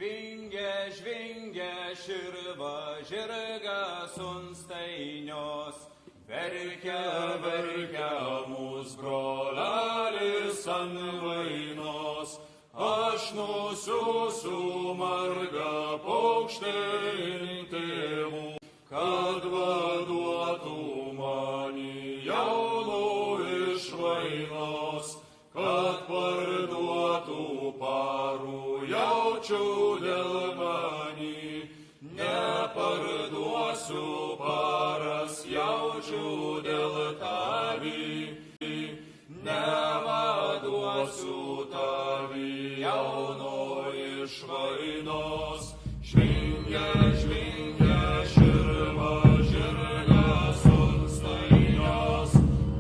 Žvingia, žvingia širva, žirgas ant stainios. Verkia, verkia mūs brolelis ant vainos. Aš nusiųsiu margą paukštį tėvų, kad vaduotų mani jaunų iš vainos, kad parduotų parų jaučių dėl mani. Neparduosiu paras jaučių dėl tavi, nevaduosiu tavi jaunų iš vainos. Žvingia, žvingia širva, žirgas ant stainios.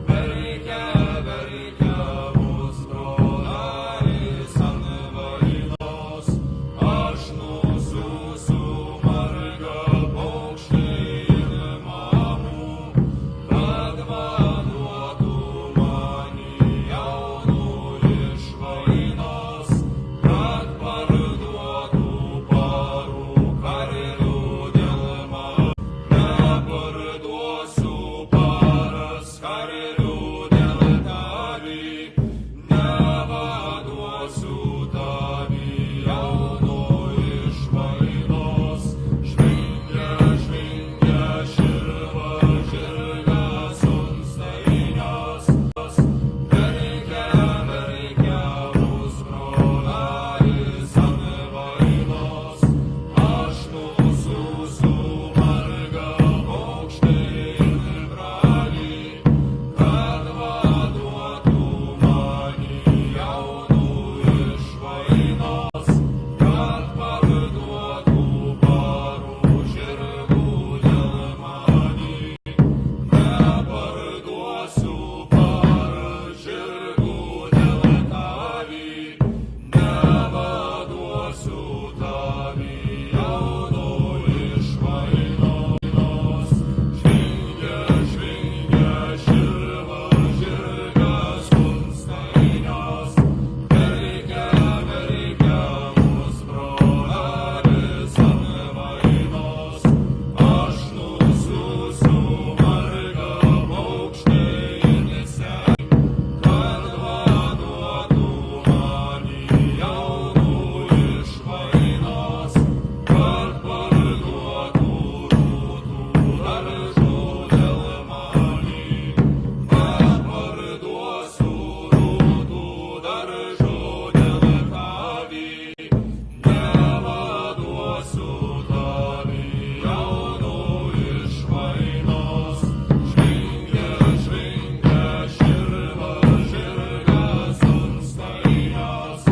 Verkia, verkia mūs brolelis ant vainos. Aš nusiųsiu margą paukštį mamų, kad vaduotų mani jaunų iš vainos, kad parduotų parų karvių dėl mano. Neparduosiu paras karvių dėl tavi, nevaduosiu tavi jaunų iš vainos. Žvingia, žvingia širva, žirgas ant stainios. Verkia, verkia mūs brolelis ant vainos. Aš nusiųsiu margą paukštį brolį, kad vaduotų mani jaunų iš vainos, kad parduotų parų žirgų dėl mani. Neparduosiu parą žirgų dėl tavi, nevaduosiu tavi jaunų iš vainos. Žvingia, žvingia širva, žirgas ant stainios. Verkia, verkia mūs brolelis ant vainos. Aš nusiųsiu margą paukštį neseniai, kad vaduotų mani jaunų iš vainos, kad parduotų rūtų daržų dėl mani. Neparduosiu rūtų daržų dėl tavi, nevaduosiu tavi jaunų iš vainos. Žvingia, žvingia širva, žirgas ant stainios.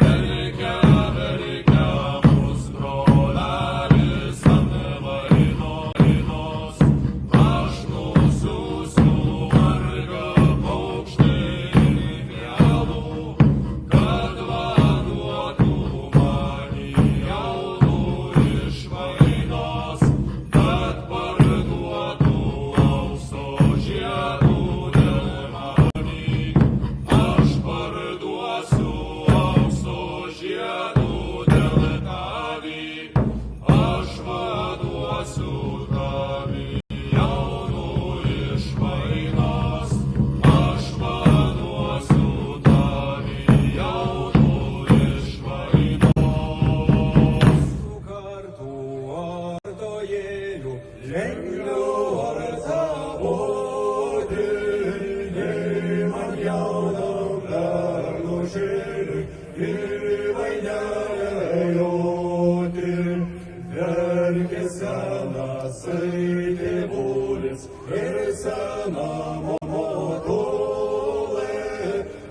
Verkia, verkia mūs brolelis ant vainos. Aš nusiųsiu margą paukštį mielų, kad vaduotų mani jaunų iš vainos, kad parduotų aukso žiedų dėl mani. Aš parduosiu aukso žiedų dėl tavi, aš vaduosiu tavi jaunų iš vainos, aš vaduosiu tavi jaunų iš vainos. Kartu ardojėlių, ženglių arzavodiniai, man jaunam pernušėliui į vainelę joti. Verkia senas tėvulis ir sena motulė,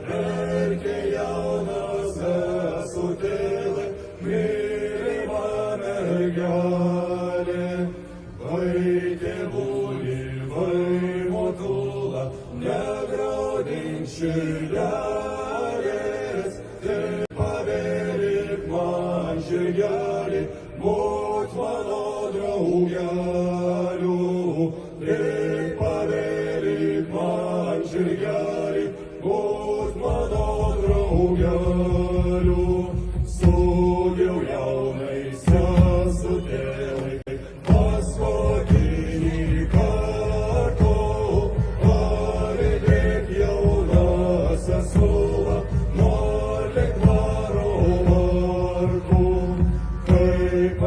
verkia jaunas sesutėlė, mylima mergelė. Vai tėvuli, vai motula, negraudink širdelės, te pavelik man žirgelį, būt mano draugeliu. Te pavelik man žirgelį, būt mano draugeliu. Su jau jauna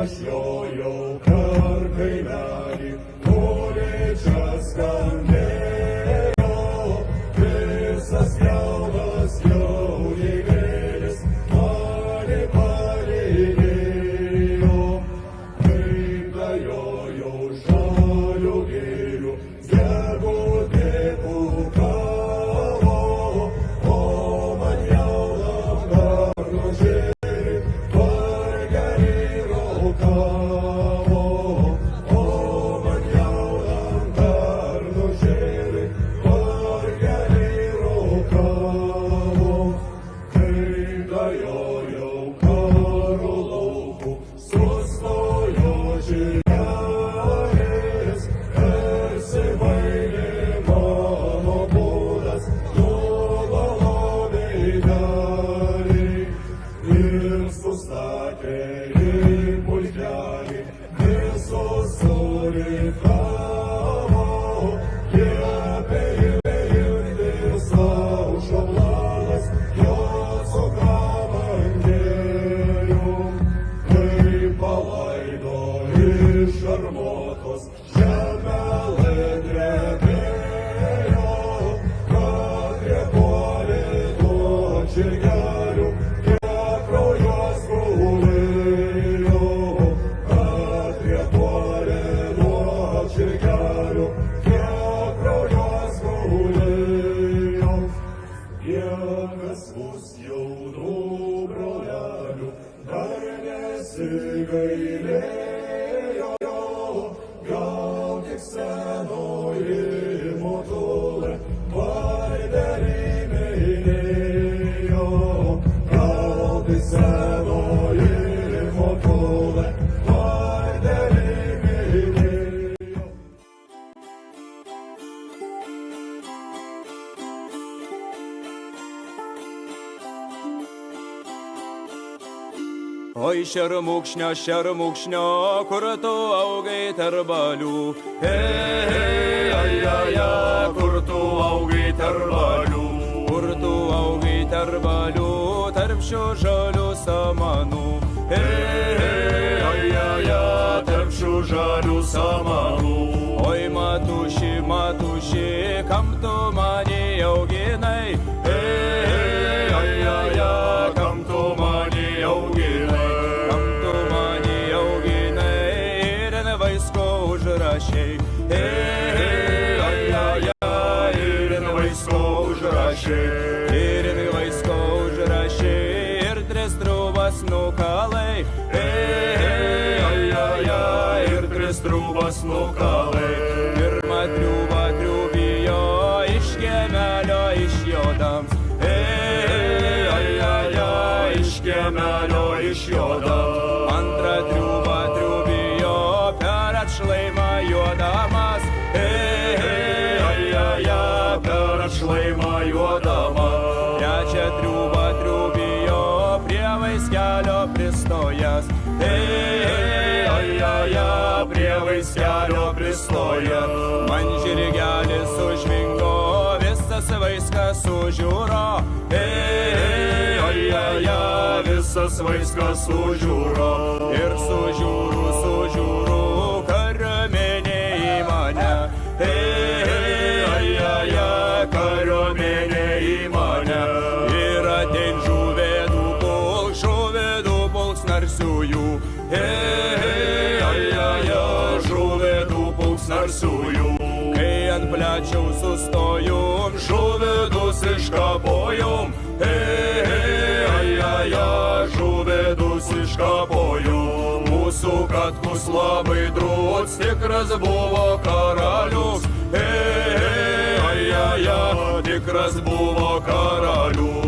aš jojau per kaimelį, Toličias skambėjo, visas jaunas jaunimėlis mane palydėjo. Kaip dajojau žaliu gėliu, gegutė kukavo, o man jaunam garnužėlį vargelį raukavo. O man jaunam garnužėlį vargelį raukavo. Kaip dajojau karo lauku, sustojo žirgelis, persimainė mano būdas, nuvalo veidelį ir sustatė į pulkelį, visus suritavo, liepė įveikti saušo planas, jos sukramangėlių. Kai palaido iš šarmotos, žemelė drebėjo, katrie puolė nuo žirgelių, kiek kraujas gulėjo. Katrie puolė nuo žirgelių, kiek kraujas gulėjo. Niekas mus jaunų brolelių dar nesigailėjo, gal tik senoji motulė vardelį mylėjo. Gal tik senoji motulė vardelį mylėjo. Oi šermukšnio, kur tu augai tarp balių? Hei, ai, kur tu augai tarp balių? Kur tu augai tarp balių, tarp šių žalių samanų? Hei, ai, tarp šių žalių samanų. Oi matuši, kam tu mane auginai? Hei, ai, kam tu mane auginai? Užrašiai, ir vaisko užrašiai, ir tris trūbas nukalai, ir tris trūbas nukalai. Pirmą triūbą triūbijo iš kiemelio išjodams, iš kiemelio išjodams. Antrą triūbą triūbijo per atšlaimą juodamas, per atšlaimą juodamas. Trečią triūbą triūbijo prie vaiskelio pristojęs, prie vaiskelio pristojęs. Man žirgelis užvingo, visas vaiskas sužiūro, visas vaiskas sužiūro. Ir sužiūru, kariuomenė į mane, kariuomenė į mane. Ir atein žuvėdų pulks narsiųjų, žuvėdų pulks narsiųjų. Kai ant plečiau sustojom, žuvėdus iškapojom, žuvėdus iškapojom. Mūsų katkus labai drūts, tikras buvo karalius, tikras buvo karalius.